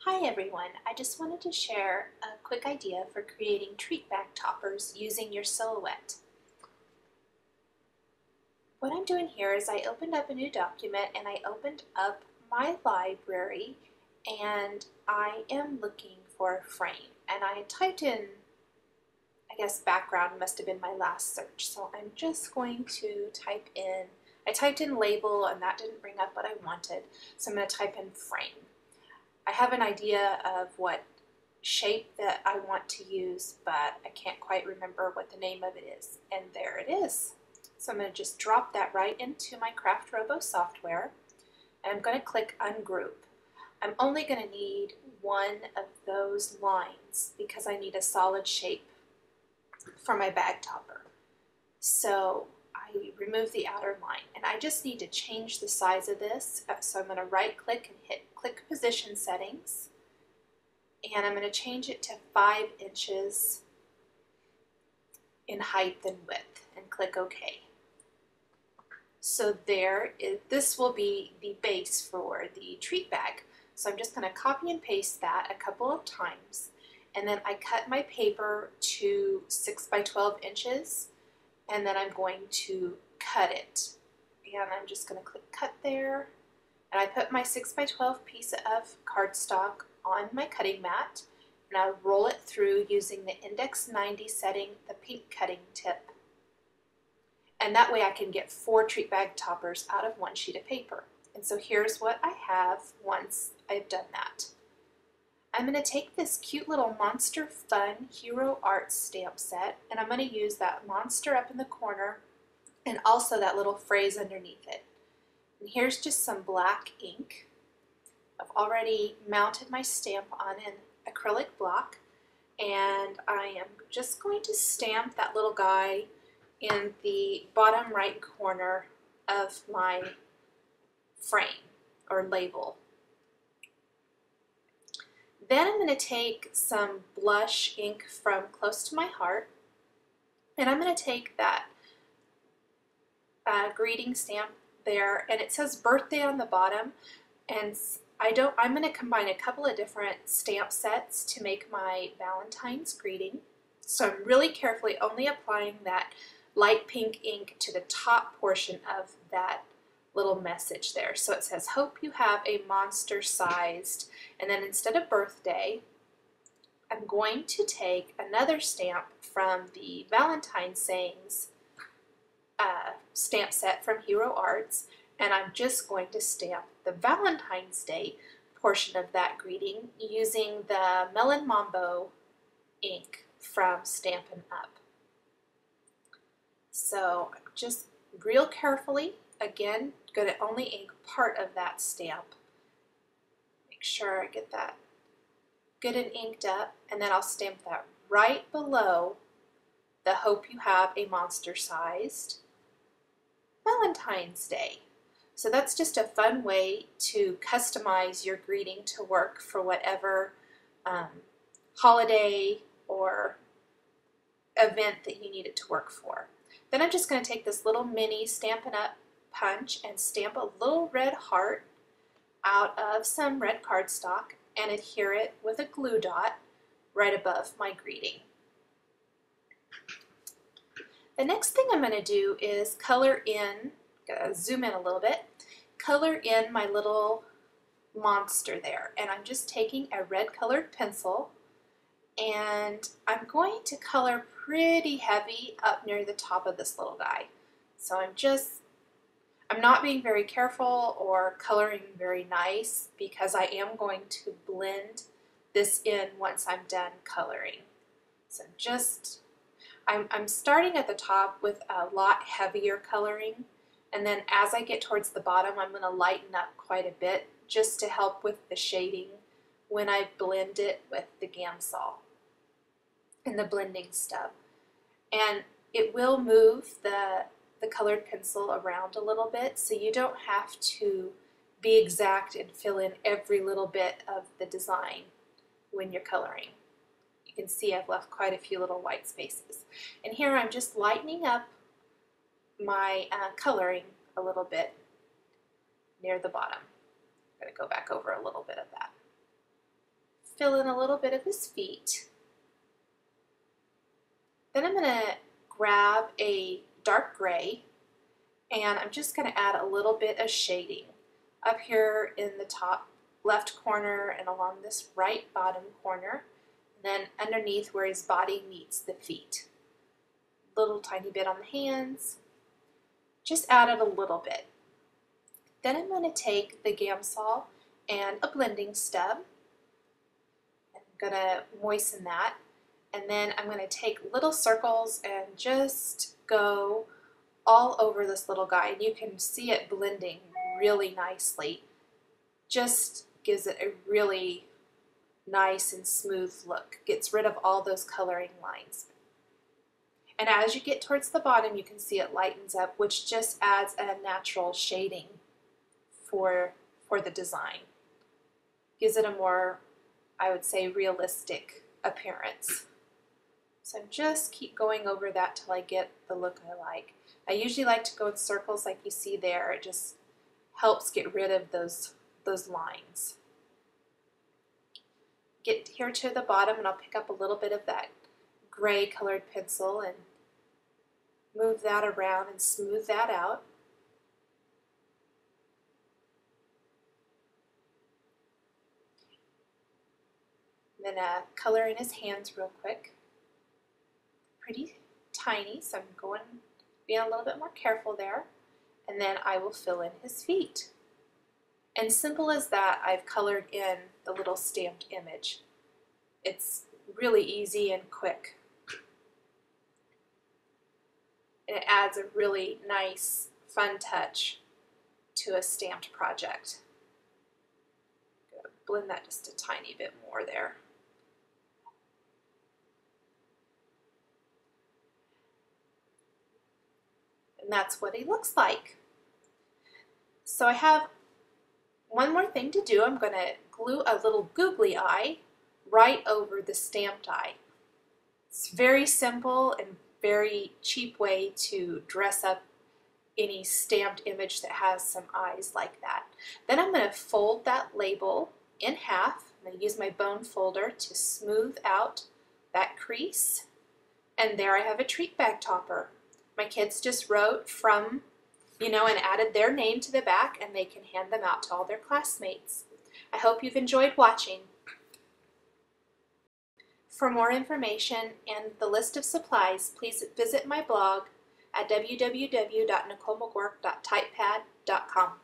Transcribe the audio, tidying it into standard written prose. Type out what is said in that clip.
Hi everyone, I just wanted to share a quick idea for creating treat bag toppers using your silhouette. What I'm doing here is I opened up a new document and I opened up my library and I am looking for a frame. And I typed in, I guess background must have been my last search. So I'm just going to I typed in label and that didn't bring up what I wanted. So I'm going to type in frame. I have an idea of what shape that I want to use, but I can't quite remember what the name of it is. And there it is. So I'm going to just drop that right into my Craft Robo software, and I'm going to click Ungroup. I'm only going to need one of those lines because I need a solid shape for my bag topper. So I remove the outer line, and I just need to change the size of this. So I'm going to right click and hit Click Position Settings, and I'm going to change it to 5 inches in height and width, and click OK. So this will be the base for the treat bag. So I'm just going to copy and paste that a couple of times, and then I cut my paper to 6 by 12 inches, and then I'm going to cut it. And I'm just going to click Cut there, and I put my 6 by 12 piece of cardstock on my cutting mat, and I'll roll it through using the Index 90 setting, the pink cutting tip. And that way I can get 4 treat bag toppers out of one sheet of paper. And so here's what I have once I've done that. I'm going to take this cute little Monster Fun Hero Art stamp set, and I'm going to use that monster up in the corner and also that little phrase underneath it. And here's just some black ink. I've already mounted my stamp on an acrylic block, and I am just going to stamp that little guy in the bottom right corner of my frame or label. Then I'm going to take some blush ink from Close to My Heart, and I'm going to take that greeting stamp there, and it says birthday on the bottom, and I'm going to combine a couple of different stamp sets to make my Valentine's greeting. So I'm really carefully only applying that light pink ink to the top portion of that little message there. So it says, hope you have a monster sized, and then instead of birthday, I'm going to take another stamp from the Valentine sayings stamp set from Hero Arts, and I'm just going to stamp the Valentine's Day portion of that greeting using the Melon Mambo ink from Stampin' Up. So I'm just real carefully, again, going to only ink part of that stamp. Make sure I get that good and inked up, and then I'll stamp that right below the hope you have a monster sized Valentine's Day. So that's just a fun way to customize your greeting to work for whatever holiday or event that you need it to work for. Then I'm just going to take this little mini Stampin' Up punch and stamp a little red heart out of some red cardstock and adhere it with a glue dot right above my greeting. The next thing I'm going to do is color in, zoom in a little bit, color in my little monster there. And I'm just taking a red colored pencil, and I'm going to color pretty heavy up near the top of this little guy. So I'm not being very careful or coloring very nice because I am going to blend this in once I'm done coloring. So I'm starting at the top with a lot heavier coloring, and then as I get towards the bottom I'm going to lighten up quite a bit just to help with the shading when I blend it with the Gamsol and the blending stub. And it will move the colored pencil around a little bit, so you don't have to be exact and fill in every little bit of the design when you're coloring. You can see I've left quite a few little white spaces. And here I'm just lightening up my coloring a little bit near the bottom. I'm going to go back over a little bit of that. fill in a little bit of his feet. Then I'm going to grab a dark gray and I'm just going to add a little bit of shading up here in the top left corner and along this right bottom corner, and then underneath where his body meets the feet. Little tiny bit on the hands. Just add it a little bit. Then I'm going to take the Gamsol and a blending stub. I'm going to moisten that, and then I'm going to take little circles and just go all over this little guy, and you can see it blending really nicely. Just gives it a really nice and smooth look. Gets rid of all those coloring lines. And as you get towards the bottom, you can see it lightens up, which just adds a natural shading for the design. Gives it a more, I would say, realistic appearance. So just keep going over that till I get the look I like. I usually like to go in circles like you see there. It just helps get rid of those lines. Get here to the bottom and I'll pick up a little bit of that gray colored pencil and move that around and smooth that out. I'm going to color in his hands real quick. Pretty tiny, so I'm being a little bit more careful there. And then I will fill in his feet. And simple as that, I've colored in the little stamped image. It's really easy and quick. And it adds a really nice, fun touch to a stamped project. Blend that just a tiny bit more there. And that's what he looks like. So I have one more thing to do. I'm going to glue a little googly eye right over the stamped eye. It's very simple and very cheap way to dress up any stamped image that has some eyes like that. Then I'm going to fold that label in half. I'm going to use my bone folder to smooth out that crease. And there I have a treat bag topper. My kids just wrote from, and added their name to the back, and they can hand them out to all their classmates. I hope you've enjoyed watching. For more information and the list of supplies, please visit my blog at www.nicolemcgurk.typepad.com.